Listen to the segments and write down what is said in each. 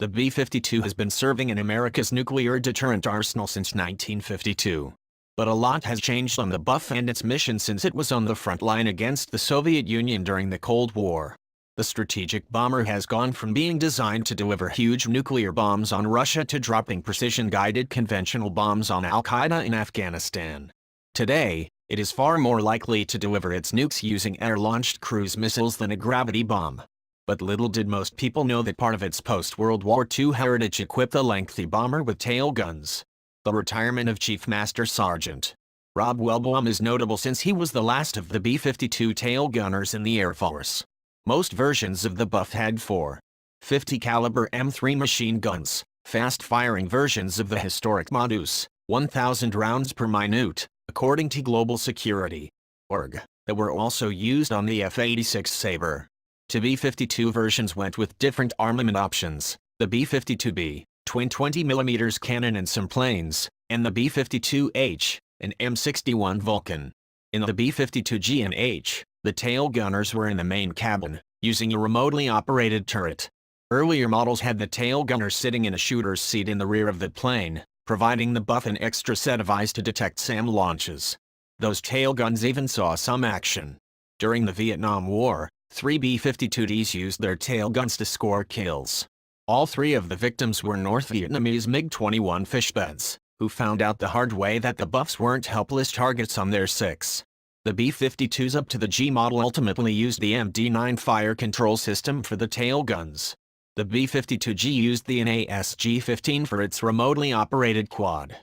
The B-52 has been serving in America's nuclear deterrent arsenal since 1952. But a lot has changed on the Buff and its mission since it was on the front line against the Soviet Union during the Cold War. The strategic bomber has gone from being designed to deliver huge nuclear bombs on Russia to dropping precision-guided conventional bombs on Al-Qaeda in Afghanistan. Today, it is far more likely to deliver its nukes using air-launched cruise missiles than a gravity bomb. But little did most people know that part of its post-World War II heritage equipped the lengthy bomber with tail guns. The retirement of Chief Master Sergeant Rob Wellbaum is notable since he was the last of the B-52 tail gunners in the Air Force. Most versions of the Buff had 450 caliber M3 machine guns, fast-firing versions of the historic Modus, 1,000 rounds per minute, according to Global Security Org, that were also used on the F-86 Sabre. Two B-52 versions went with different armament options: the B-52B, twin 20mm cannon and some planes, and the B-52H, an M61 Vulcan. In the B-52G and H, the tail gunners were in the main cabin, using a remotely operated turret. Earlier models had the tail gunner sitting in a shooter's seat in the rear of the plane, providing the Buff an extra set of eyes to detect SAM launches. Those tail guns even saw some action. During the Vietnam War, 3 B-52Ds used their tail guns to score kills. All 3 of the victims were North Vietnamese MiG-21 fishbeds, who found out the hard way that the Buffs weren't helpless targets on their 6. The B-52s up to the G model ultimately used the MD-9 fire control system for the tail guns. The B-52G used the NASG-15 for its remotely operated quad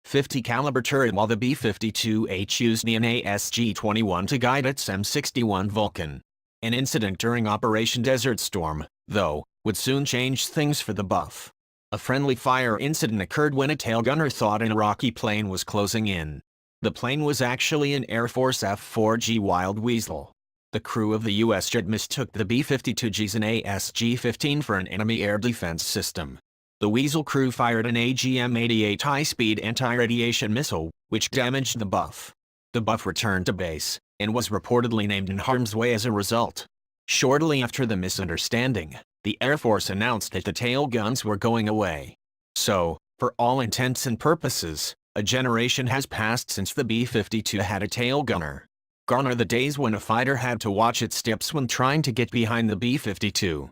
50 caliber turret, while the B-52H used the NASG-21 to guide its M61 Vulcan. An incident during Operation Desert Storm, though, would soon change things for the Buff. A friendly fire incident occurred when a tail gunner thought an Iraqi plane was closing in. The plane was actually an Air Force F-4G Wild Weasel. The crew of the U.S. jet mistook the B-52G's NASG-15 for an enemy air defense system. The Weasel crew fired an AGM-88 high-speed anti-radiation missile, which damaged the Buff. The Buff returned to base, and was reportedly named in harm's way as a result. Shortly after the misunderstanding, the Air Force announced that the tail guns were going away. So, for all intents and purposes, a generation has passed since the B-52 had a tail gunner. Gone are the days when a fighter had to watch its steps when trying to get behind the B-52.